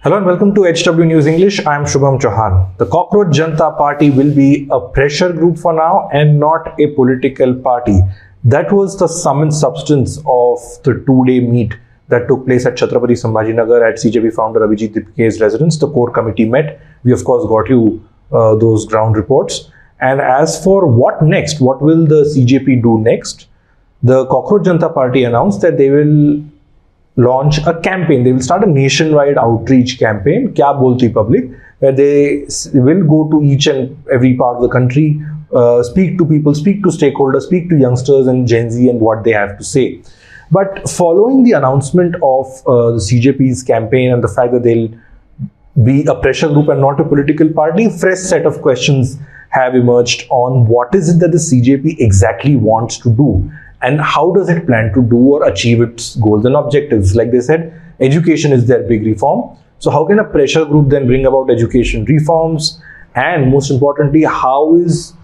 Hello and welcome to HW News English. I am Shubham Chohan. The Cockroach Janta Party will be a pressure group for now and not a political party. That was the sum and substance of the two-day meet that took place at Chhatrapati Sambhajinagar at CJP founder Abhijit Dipke's residence. The core committee met. We of course got you those ground reports. And as for what next, what will the CJP do next? The Cockroach Janta Party announced that they will launch a campaign. They will start a nationwide outreach campaign, Kya Bolti Public, where they will go to each and every part of the country, speak to people, speak to stakeholders, speak to youngsters and Gen Z and what they have to say. But following the announcement of the CJP's campaign and the fact that they'll be a pressure group and not a political party, fresh set of questions have emerged on what is it that the CJP exactly wants to do and how does it plan to do or achieve its goals and objectives. Like they said, education is their big reform. So how can a pressure group then bring about education reforms? And most importantly, how is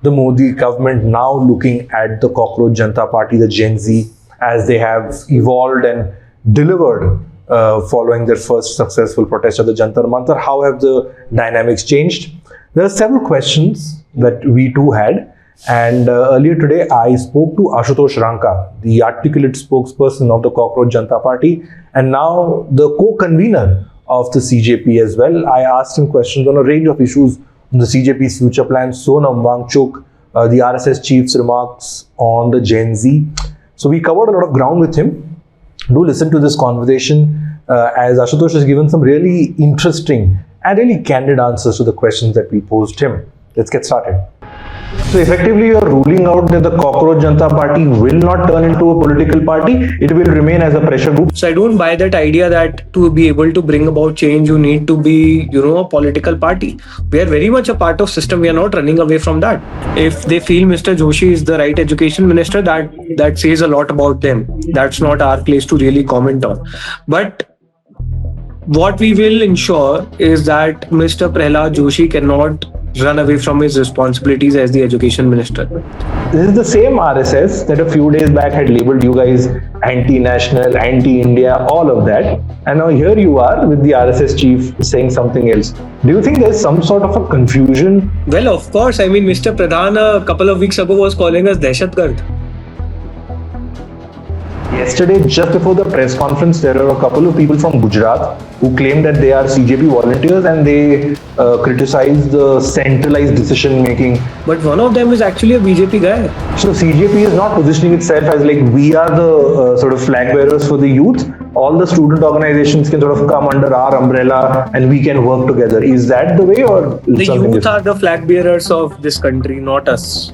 the Modi government now looking at the Cockroach Janta Party, the Gen Z, as they have evolved and delivered following their first successful protest at the Jantar Mantar? How have the dynamics changed? There are several questions that we too had. And earlier today, I spoke to Ashutosh Ranka, the articulate spokesperson of the Cockroach Janta Party, and now the co-convener of the CJP as well. I asked him questions on a range of issues on the CJP's future plans, Sonam Wangchuk, the RSS chief's remarks on the Gen Z. So we covered a lot of ground with him. Do listen to this conversation as Ashutosh has given some really interesting and really candid answers to the questions that we posed him. Let's get started. So effectively, you are ruling out that the Cockroach Janta Party will not turn into a political party. It will remain as a pressure group. So I don't buy that idea that to be able to bring about change, you need to be, a political party. We are very much a part of system. We are not running away from that. If they feel Mr. Joshi is the right education minister, that says a lot about them. That's not our place to really comment on. But what we will ensure is that Mr. Prahlad Joshi cannot run away from his responsibilities as the education minister. This is the same RSS that a few days back had labeled you guys anti-national, anti-India, all of that. And now here you are with the RSS chief saying something else. Do you think there's some sort of a confusion? Well, of course. I mean, Mr. Pradhan a couple of weeks ago was calling us Dehshatgard. Yesterday, just before the press conference, there were a couple of people from Gujarat who claimed that they are CJP volunteers and they criticized the centralized decision making. But one of them is actually a BJP guy. So CJP is not positioning itself as like we are the sort of flag bearers for the youth. All the student organizations can sort of come under our umbrella and we can work together. Is that the way, or the youth are the flag bearers of this country, not us.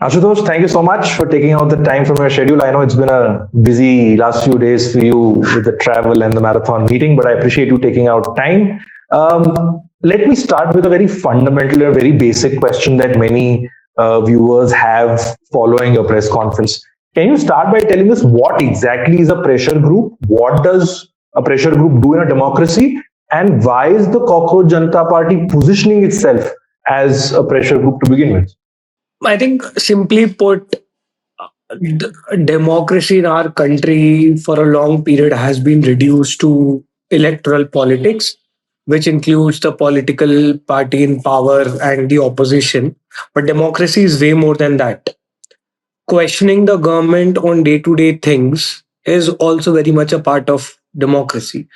Ashutosh, thank you so much for taking out the time from your schedule. I know it's been a busy last few days for you with the travel and the marathon meeting, but I appreciate you taking out time. Let me start with a very fundamental or very basic question that many viewers have following your press conference. Can you start by telling us what exactly is a pressure group? What does a pressure group do in a democracy? And why is the Cockroach Janta Party positioning itself as a pressure group to begin with? I think simply put, democracy in our country for a long period has been reduced to electoral politics, which includes the political party in power and the opposition. But democracy is way more than that. Questioning the government on day-to-day things is also very much a part of democracy.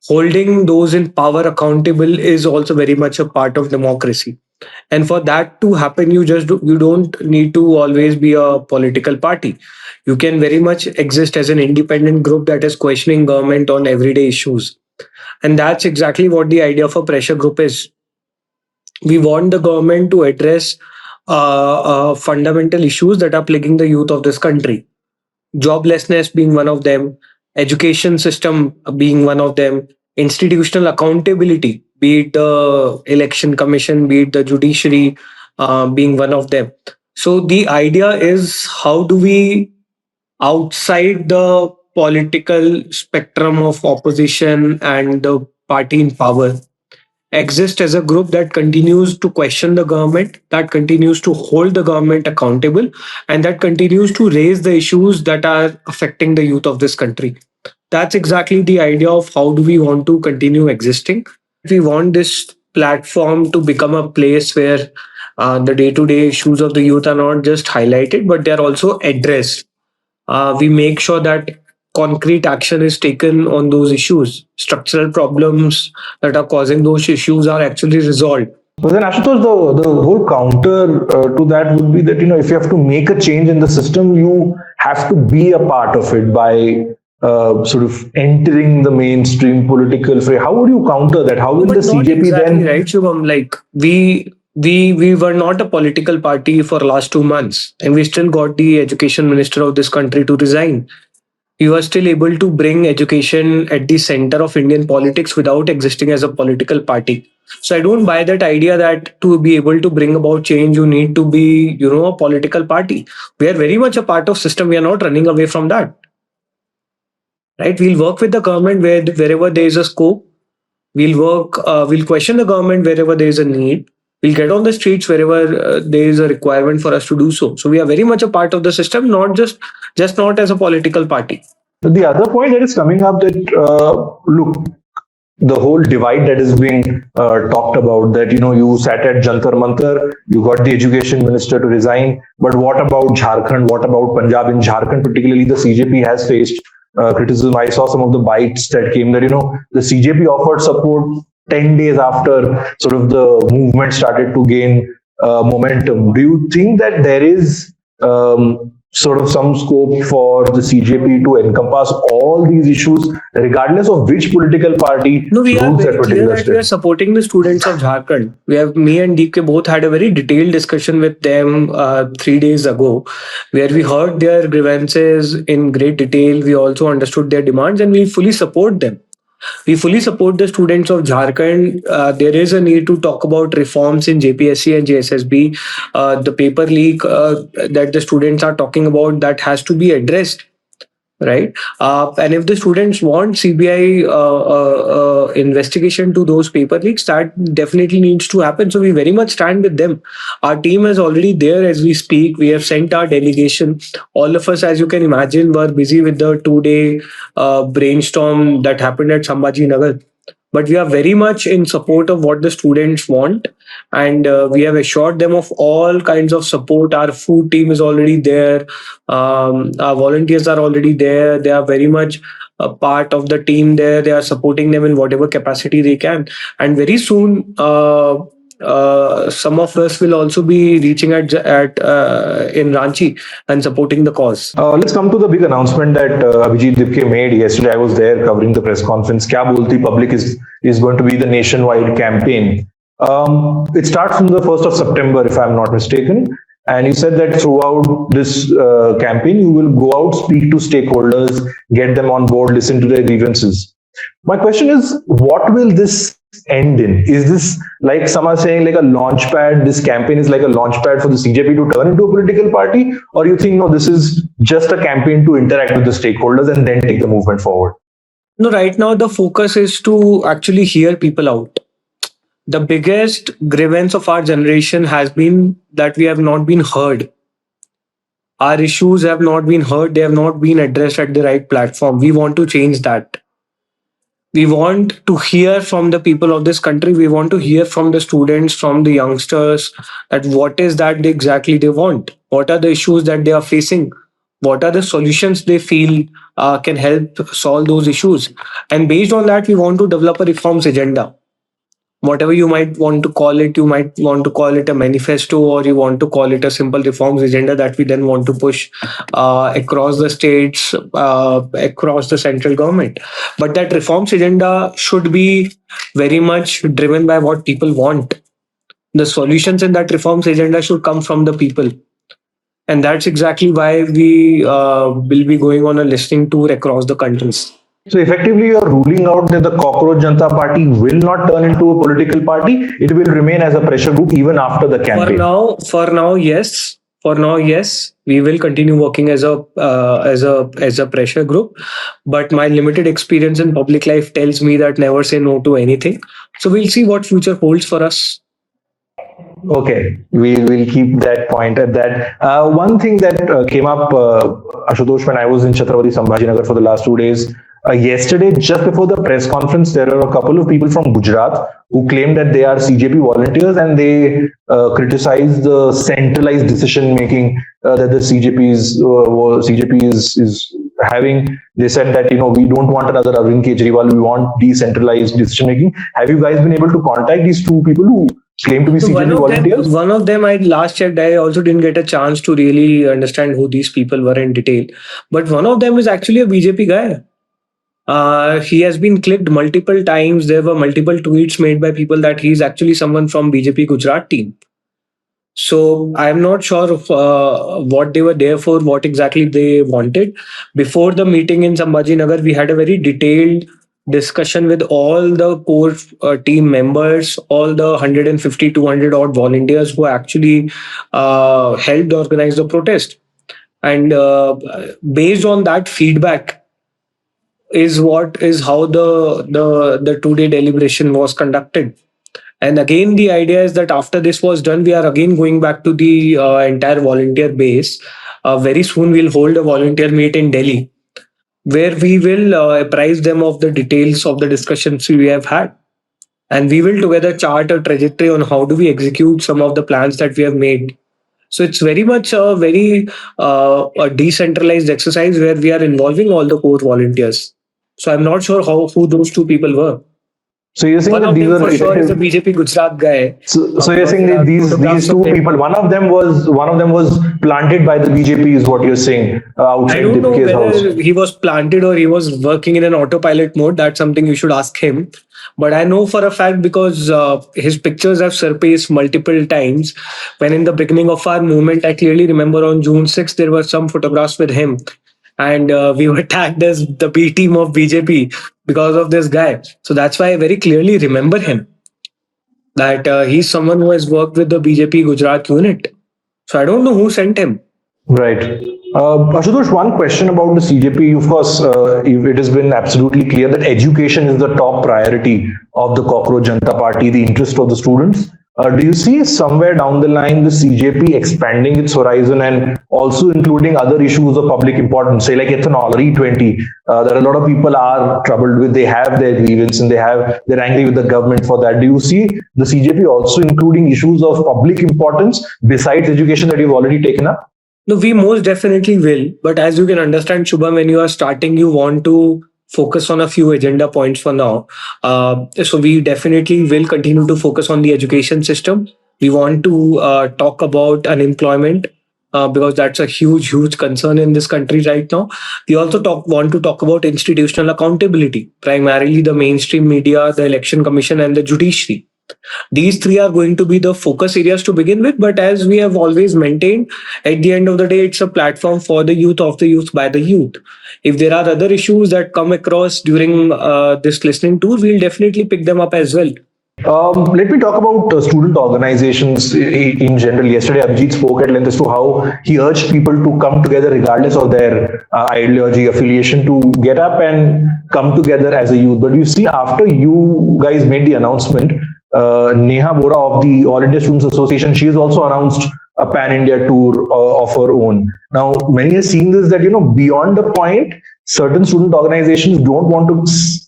Holding those in power accountable is also very much a part of democracy. And for that to happen, you don't need to always be a political party. You can very much exist as an independent group that is questioning government on everyday issues. And that's exactly what the idea of a pressure group is. We want the government to address fundamental issues that are plaguing the youth of this country. Joblessness being one of them, education system being one of them, institutional accountability, be it the election commission, be it the judiciary, being one of them. So the idea is, how do we, outside the political spectrum of opposition and the party in power, exist as a group that continues to question the government, that continues to hold the government accountable, and that continues to raise the issues that are affecting the youth of this country. That's exactly the idea of how do we want to continue existing. We want this platform to become a place where the day-to-day issues of the youth are not just highlighted, but they're also addressed. We make sure that concrete action is taken on those issues. Structural problems that are causing those issues are actually resolved. But then, Ashutosh, the whole counter to that would be that, if you have to make a change in the system, you have to be a part of it by sort of entering the mainstream political fray. How would you counter that? How will But the not CJP exactly then? right, Shubham. Like we were not a political party for last 2 months, and we still got the education minister of this country to resign. We were still able to bring education at the center of Indian politics without existing as a political party. So I don't buy that idea that to be able to bring about change, you need to be, a political party. We are very much a part of system. We are not running away from that, right? We'll work with the government wherever there is a scope. We'll question the government wherever there is a need. We'll get on the streets wherever there is a requirement for us to do so. So we are very much a part of the system, just not as a political party. The other point that is coming up that, look, the whole divide that is being talked about, that, you sat at Jantar Mantar, you got the education minister to resign, but what about Jharkhand? What about Punjab? In Jharkhand, particularly, the CJP has faced criticism. I saw some of the bites that came that, the CJP offered support 10 days after sort of the movement started to gain momentum. Do you think that there is sort of some scope for the CJP to encompass all these issues, regardless of which political party No, we are rules that very clear particular that we are state? supporting the students of Jharkhand. Me and DK both had a very detailed discussion with them 3 days ago, where we heard their grievances in great detail. We also understood their demands, and we fully support them. We fully support the students of Jharkhand. There is a need to talk about reforms in JPSC and JSSB. The paper leak that the students are talking about, that has to be addressed, right? And if the students want CBI investigation to those paper leaks, that definitely needs to happen. So we very much stand with them. Our team is already there as we speak. We have sent our delegation. All of us, as you can imagine, were busy with the 2-day brainstorm that happened at Sambhaji Nagar. But we are very much in support of what the students want, and we have assured them of all kinds of support. Our food team is already there. Our volunteers are already there. They are very much a part of the team there. They are supporting them in whatever capacity they can. And very soon, some of us will also be reaching at in Ranchi and supporting the cause. Let's come to the big announcement that Abhijit Dipke made yesterday. I was there covering the press conference. Kya Bolti Public is going to be the nationwide campaign. It starts from the 1st of September, if I'm not mistaken. And you said that throughout this campaign, you will go out, speak to stakeholders, get them on board, listen to their grievances. My question is, what will this end in? Is this, like some are saying, like a launch pad? This campaign is like a launch pad for the CJP to turn into a political party? Or you think, no, this is just a campaign to interact with the stakeholders and then take the movement forward? No, right now the focus is to actually hear people out. The biggest grievance of our generation has been that we have not been heard. Our issues have not been heard. They have not been addressed at the right platform. We want to change that. We want to hear from the people of this country. We want to hear from the students, from the youngsters, that what is that exactly they want. What are the issues that they are facing? What are the solutions they feel can help solve those issues? And based on that, we want to develop a reforms agenda. Whatever you might want to call it, you might want to call it a manifesto, or you want to call it a simple reforms agenda that we then want to push across the states, across the central government. But that reforms agenda should be very much driven by what people want. The solutions in that reforms agenda should come from the people. And that's exactly why we will be going on a listening tour across the countries. So effectively, you're ruling out that the Cockroach Janta Party will not turn into a political party. It will remain as a pressure group even after the campaign. For now, yes. For now, yes. We will continue working as a pressure group. But my limited experience in public life tells me that never say no to anything. So we'll see what future holds for us. Okay, we will keep that point at that. One thing that came up, Ashutosh, when I was in Chhatrapati Sambhajinagar for the last 2 days, yesterday, just before the press conference, there are a couple of people from Gujarat who claim that they are CJP volunteers and they criticize the centralized decision making that the CJP is having. They said that we don't want another Arvind Kejriwal, we want decentralized decision making. Have you guys been able to contact these two people who claim to be So CJP volunteers? one of them, I last checked, I also didn't get a chance to really understand who these people were in detail. But one of them is actually a BJP guy. He has been clicked multiple times. There were multiple tweets made by people that he's actually someone from BJP Gujarat team. So I'm not sure of what they were there for, what exactly they wanted. Before the meeting in Sambhajinagar, we had a very detailed discussion with all the core team members, all the 150, 200 odd volunteers who actually helped organize the protest. And based on that feedback, is how the 2 day deliberation was conducted. And again, the idea is that after this was done, we are again going back to the entire volunteer base. Very soon, we'll hold a volunteer meet in Delhi, where we will apprise them of the details of the discussions we have had, and we will together chart a trajectory on how do we execute some of the plans that we have made. So it's very much a decentralized exercise where we are involving all the core volunteers. So I'm not sure who those two people were. So you're saying One that of these them are for sure is a effective. BJP Gujarat guy. So you're saying that these two people, one of them was planted by the BJP, is what you're saying, I outside don't know Dipke's house. whether he was planted or he was working in an autopilot mode. That's something you should ask him. But I know for a fact because his pictures have surfaced multiple times. When in the beginning of our movement, I clearly remember on June 6th, there were some photographs with him. And we were tagged as the B team of BJP because of this guy. So that's why I very clearly remember him. That he's someone who has worked with the BJP Gujarat unit. So I don't know who sent him. Right. Ashutosh, one question about the CJP. Of course, it has been absolutely clear that education is the top priority of the Cockroach Janta Party, the interest of the students. Do you see somewhere down the line the CJP expanding its horizon and also including other issues of public importance, say like ethanol or E20, that a lot of people are troubled with? They have their grievance and they're angry with the government for that. Do you see the CJP also including issues of public importance besides education that you've already taken up? No, we most definitely will. But as you can understand, Shubham, when you are starting, you want to focus on a few agenda points for now. So we definitely will continue to focus on the education system. We want to talk about unemployment. Because that's a huge concern in this country right now. We also want to talk about institutional accountability, primarily the mainstream media, the election commission, and the judiciary. These three are going to be the focus areas to begin with. But as we have always maintained, at the end of the day, it's a platform for the youth, of the youth, by the youth. If there are other issues that come across during this listening tour, we'll definitely pick them up as well. Let me talk about student organizations in general. Yesterday, Abhijit spoke at length as to how he urged people to come together regardless of their ideology, affiliation, to get up and come together as a youth. But you see, after you guys made the announcement, Neha Bora of the All India Students Association, she has also announced a pan-India tour of her own. Now, many are seeing this that, beyond the point, certain student organizations don't want to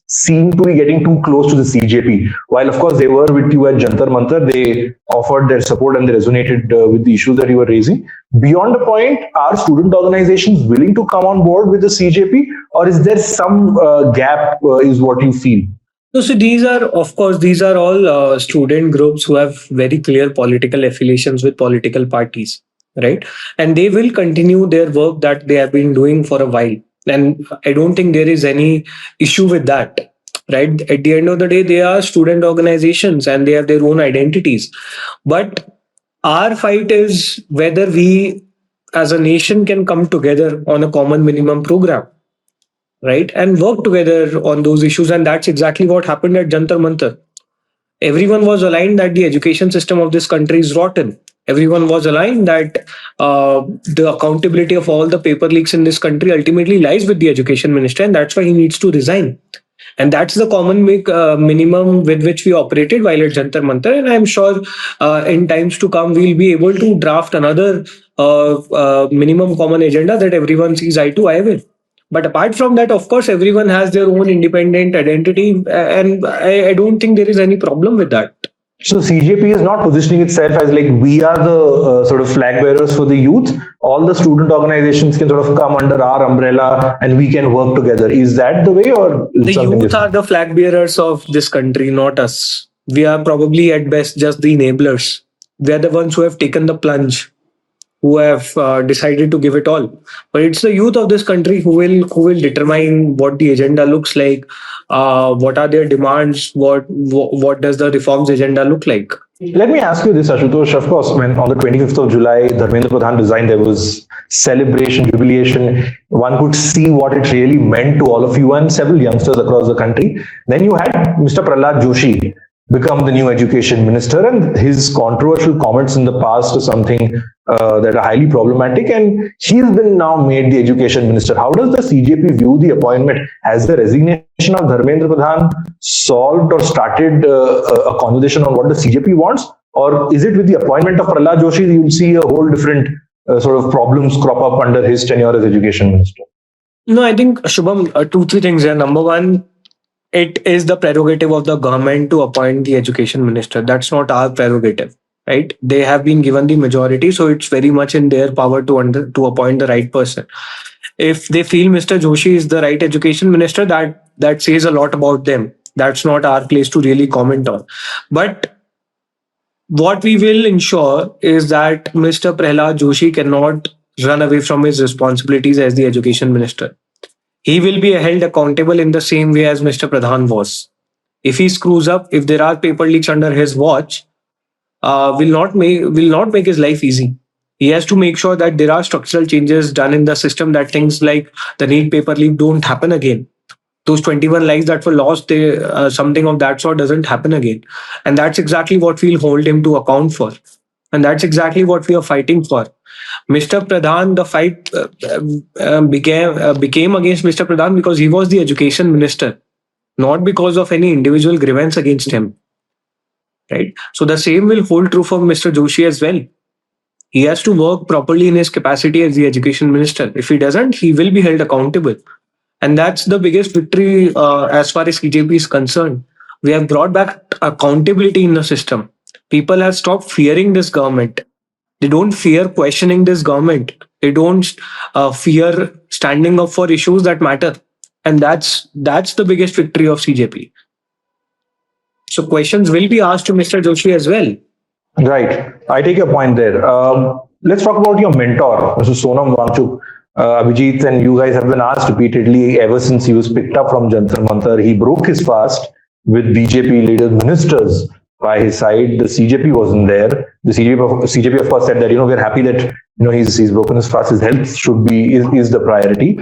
seem to be getting too close to the CJP. While, of course, they were with you at Jantar Mantar, they offered their support and they resonated with the issues that you were raising. Beyond the point, are student organizations willing to come on board with the CJP, or is there some gap, is what you feel? So these are, of course, these are all student groups who have very clear political affiliations with political parties, right? And they will continue their work that they have been doing for a while. And I don't think there is any issue with that, right? At the end of the day, they are student organizations and they have their own identities. But our fight is whether we as a nation can come together on a common minimum program, right, and work together on those issues. And that's exactly what happened at Jantar Mantar. Everyone was aligned that the education system of this country is rotten. Everyone was aligned that the accountability of all the paper leaks in this country ultimately lies with the education minister, and that's why he needs to resign. And that's the common minimum with which we operated while at Jantar Mantar. And I'm sure in times to come, we'll be able to draft another minimum common agenda that everyone sees eye to eye with. But apart from that, of course, everyone has their own independent identity. And I don't think there is any problem with that. So CJP is not positioning itself as like we are the sort of flag bearers for the youth. All the student organizations can sort of come under our umbrella and we can work together. Is that the way, or is The something youth are different? the flag bearers of this country, not us. We are probably at best just the enablers. We are the ones who have taken the plunge, who have decided to give it all. But it's the youth of this country who will determine what the agenda looks like, what are their demands, what does the reforms agenda look like. Let me ask you this, Ashutosh. Of course, when on the 25th of July, Dharmendra Pradhan resigned, there was celebration, jubilation. One could see what it really meant to all of you and several youngsters across the country. Then you had Mr. Prahlad Joshi become the new education minister, and his controversial comments in the past are something that are highly problematic. And he's been now made the education minister. How does the CJP view the appointment? Has the resignation of Dharmendra Pradhan solved or started a conversation on what the CJP wants? Or is it with the appointment of Prahlad Joshi, you'll see a whole different sort of problems crop up under his tenure as education minister? No, I think, Shubham, two, three things here. Number one, it is the prerogative of the government to appoint the education minister. That's not our prerogative, right? They have been given the majority, so it's very much in their power to appoint the right person. If they feel Mr. Joshi is the right education minister, that says a lot about them. That's not our place to really comment on. But what we will ensure is that Mr. Prahlad Joshi cannot run away from his responsibilities as the education minister. He will be held accountable in the same way as Mr. Pradhan was. If he screws up, if there are paper leaks under his watch, will not make his life easy. He has to make sure that there are structural changes done in the system, that things like the need paper leak don't happen again. Those 21 lives that were lost, something of that sort doesn't happen again. And that's exactly what we'll hold him to account for. And that's exactly what we are fighting for. Mr. Pradhan, the fight became against Mr. Pradhan because he was the education minister, not because of any individual grievance against him. Right? So the same will hold true for Mr. Joshi as well. He has to work properly in his capacity as the education minister. If he doesn't, he will be held accountable. And that's the biggest victory as far as CJP is concerned. We have brought back accountability in the system. People have stopped fearing this government. They don't fear questioning this government. They don't fear standing up for issues that matter. And that's the biggest victory of CJP. So questions will be asked to Mr. Joshi as well. Right. I take your point there. Let's talk about your mentor, Mr. Sonam Wangchuk. Abhijit and you guys have been asked repeatedly ever since he was picked up from Jantar Mantar. He broke his fast with BJP leaders, ministers by his side. The CJP wasn't there. The CJP of course said that we're happy that he's broken his fast. His health should be is the priority.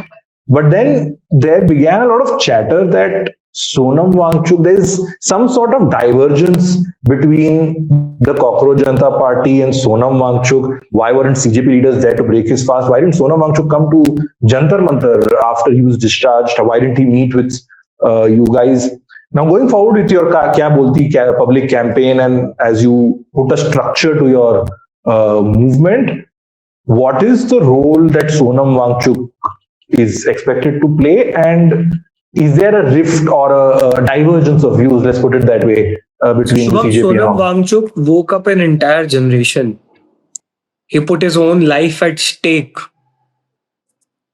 But then there began a lot of chatter that Sonam Wangchuk, there's some sort of divergence between the Cockroach Janta Party and Sonam Wangchuk. Why weren't CJP leaders there to break his fast? Why didn't Sonam Wangchuk come to Jantar Mantar after he was discharged? Why didn't he meet with you guys? Now, going forward with your Kya Bolti Public campaign, and as you put a structure to your movement, what is the role that Sonam Wangchuk is expected to play, and is there a rift or a divergence of views, let's put it that way, between the CJP and Sonam Wangchuk woke up an entire generation. He put his own life at stake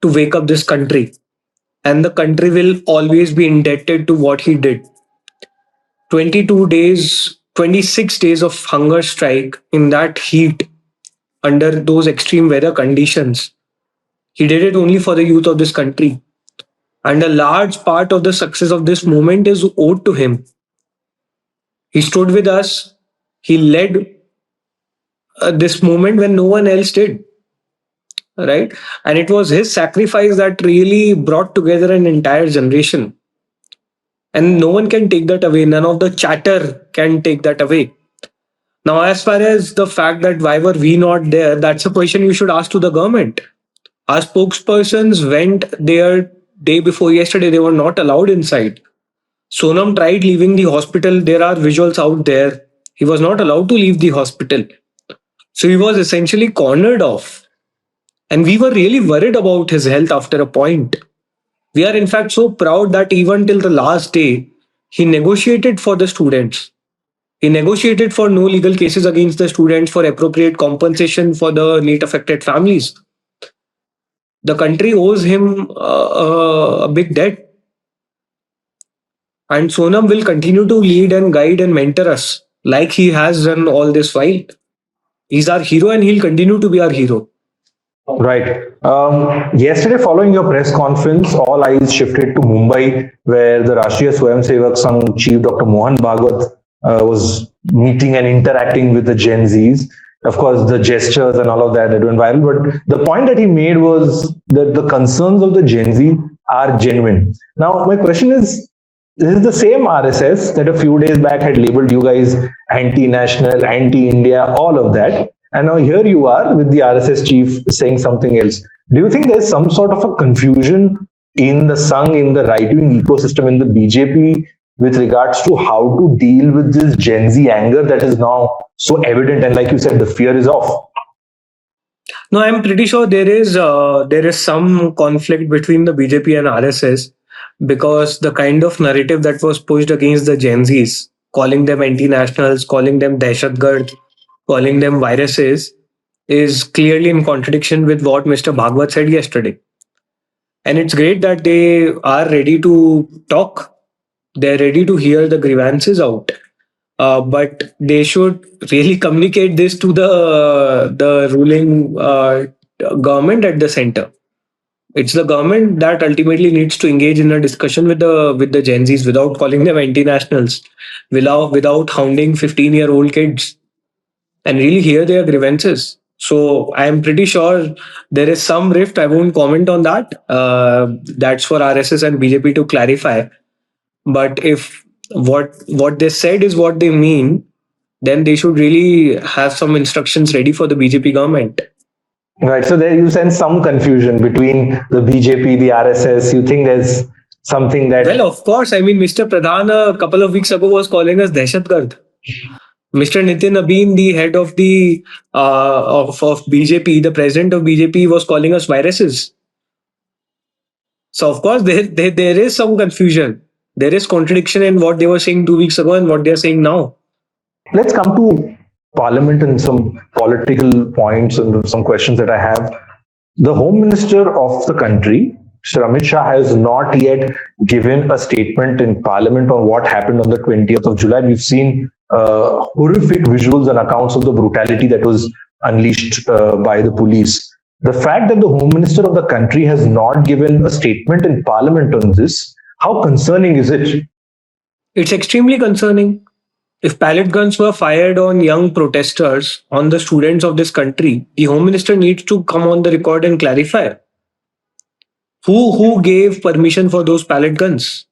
to wake up this country. And the country will always be indebted to what he did. 22 days, 26 days of hunger strike in that heat under those extreme weather conditions. He did it only for the youth of this country. And a large part of the success of this movement is owed to him. He stood with us. He led this movement when no one else did. Right? And it was his sacrifice that really brought together an entire generation. And no one can take that away. None of the chatter can take that away. Now, as far as the fact that why were we not there, that's a question you should ask to the government. Our spokespersons went there day before yesterday. They were not allowed inside. Sonam tried leaving the hospital. There are visuals out there. He was not allowed to leave the hospital. So he was essentially cornered off. And we were really worried about his health after a point. We are, in fact, so proud that even till the last day, he negotiated for the students. He negotiated for no legal cases against the students, for appropriate compensation for the NEET affected families. The country owes him a big debt. And Sonam will continue to lead and guide and mentor us like he has done all this while. He's our hero and he'll continue to be our hero. Right. Yesterday, following your press conference, all eyes shifted to Mumbai, where the Rashtriya Swayamsevak Sangh chief Dr. Mohan Bhagwat was meeting and interacting with the Gen Zs. Of course, the gestures and all of that went viral. But the point that he made was that the concerns of the Gen Z are genuine. Now, my question is, this is the same RSS that a few days back had labeled you guys anti-national, anti-India, all of that. And now here you are with the RSS chief saying something else. Do you think there's some sort of a confusion in the Sangh, in the right-wing ecosystem, in the BJP, with regards to how to deal with this Gen Z anger that is now so evident? And like you said, the fear is off. No, I'm pretty sure there is some conflict between the BJP and RSS because the kind of narrative that was pushed against the Gen Zs, calling them anti-nationals, calling them Dehshatgard, calling them viruses, is clearly in contradiction with what Mr. Bhagwat said yesterday. And it's great that they are ready to talk. They're ready to hear the grievances out. But they should really communicate this to the ruling government at the center. It's the government that ultimately needs to engage in a discussion with the Gen Zs without calling them anti-nationals, without hounding 15-year-old kids, and really hear their grievances. So I am pretty sure there is some rift. I won't comment on that. That's for RSS and BJP to clarify. But if what they said is what they mean, then they should really have some instructions ready for the BJP government. Right. So there you sense some confusion between the BJP, the RSS. You think there's something that. Well, of course. I mean, Mr. Pradhan a couple of weeks ago was calling us Dehshatgard. Mr. Nitin Abeen, the head of the of BJP, the president of BJP, was calling us viruses. So of course there is some confusion. There is contradiction in what they were saying 2 weeks ago and what they are saying now. Let's come to Parliament and some political points and some questions that I have. The Home Minister of the country, Mr. Amit Shah, has not yet given a statement in Parliament on what happened on the 20th of July. We've seen horrific visuals and accounts of the brutality that was unleashed by the police. The fact that the Home Minister of the country has not given a statement in Parliament on this, how concerning is it? It's extremely concerning. If pellet guns were fired on young protesters, on the students of this country, the Home Minister needs to come on the record and clarify. Who gave permission for those pellet guns?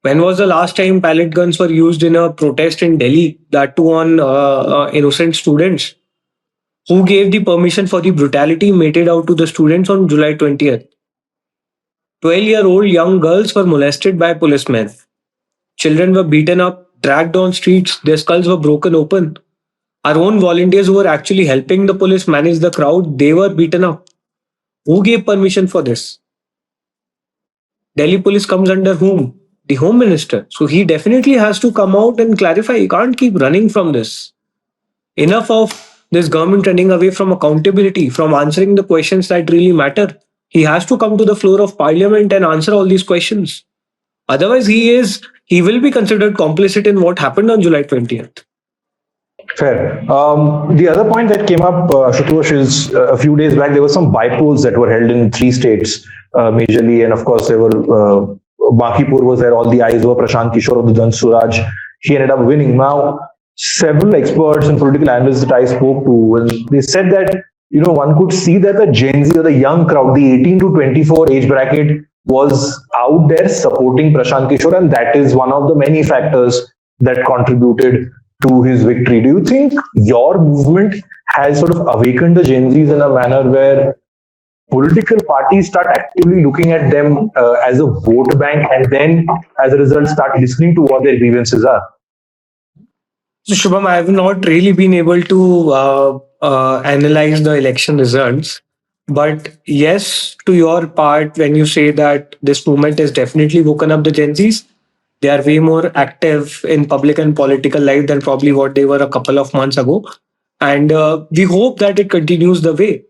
When was the last time pellet guns were used in a protest in Delhi, that too on innocent students? Who gave the permission for the brutality meted out to the students on July 20th? 12-year-old young girls were molested by policemen. Children were beaten up, dragged on streets, their skulls were broken open. Our own volunteers who were actually helping the police manage the crowd, they were beaten up. Who gave permission for this? Delhi police comes under whom? The Home Minister. So he definitely has to come out and clarify. You can't keep running from this. Enough of this government running away from accountability, from answering the questions that really matter. He has to come to the floor of Parliament and answer all these questions. Otherwise, he will be considered complicit in what happened on July 20th. Fair. The other point that came up, Ashutosh, is a few days back, there were some bypolls that were held in 3 states, majorly, and of course, there were Bakipur was there, all the eyes were Prashant Kishore of the Jan Suraj. He ended up winning. Now, several experts and political analysts that I spoke to, and they said that, one could see that the Gen Z or the young crowd, the 18 to 24 age bracket, was out there supporting Prashant Kishore, and that is one of the many factors that contributed to his victory. Do you think your movement has sort of awakened the Gen Zs in a manner where political parties start actively looking at them as a vote bank, and then as a result start listening to what their grievances are? So, Shubham, I have not really been able to analyze the election results. But yes, to your part, when you say that this movement has definitely woken up the Gen Zs, they are way more active in public and political life than probably what they were a couple of months ago. And we hope that it continues the way.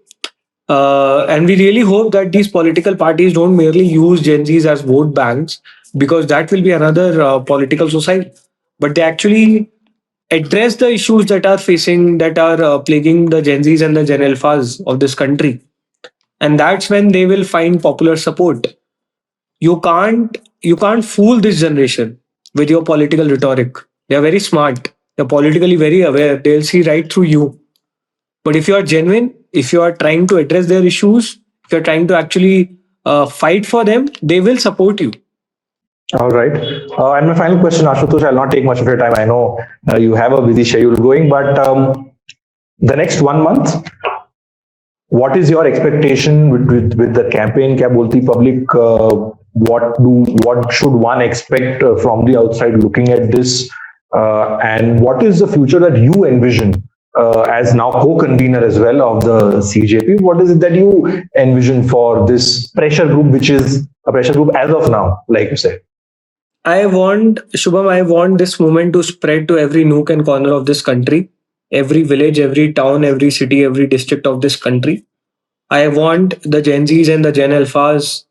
And we really hope that these political parties don't merely use Gen Zs as vote banks, because that will be another political society. But they actually address the issues that are facing, that are plaguing the Gen Zs and the Gen Alphas of this country. And that's when they will find popular support. You can't fool this generation with your political rhetoric. They are very smart. They're politically very aware. They'll see right through you. But if you are genuine, if you are trying to address their issues, if you're trying to actually fight for them, they will support you. All right. And my final question, Ashutosh, I'll not take much of your time. I know you have a busy schedule going, but the next 1 month, what is your expectation with the campaign Kya Bolti Public? What should one expect from the outside looking at this? And what is the future that you envision as now co-convener as well of the CJP? What is it that you envision for this pressure group, which is a pressure group as of now, like you said? Shubham, I want this movement to spread to every nook and corner of this country, every village, every town, every city, every district of this country. I want the Gen Zs and the Gen Alphas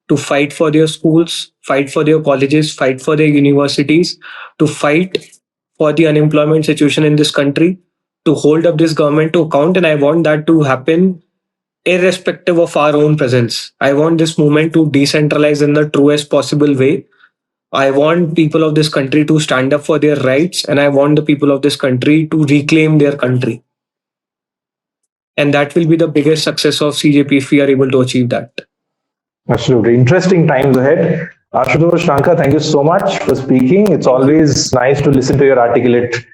to fight for their schools, fight for their colleges, fight for their universities, to fight for the unemployment situation in this country, to hold up this government to account. And I want that to happen irrespective of our own presence. I want this movement to decentralize in the truest possible way. I want people of this country to stand up for their rights, and I want the people of this country to reclaim their country. And that will be the biggest success of CJP if we are able to achieve that. Absolutely. Interesting times ahead. Ashutosh Ranka, thank you so much for speaking. It's always nice to listen to your articulate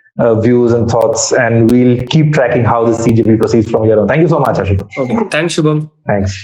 views and thoughts, and we'll keep tracking how the CJP proceeds from here on. Thank you so much, Ashutosh. Okay. Thanks, Shubham. Thanks.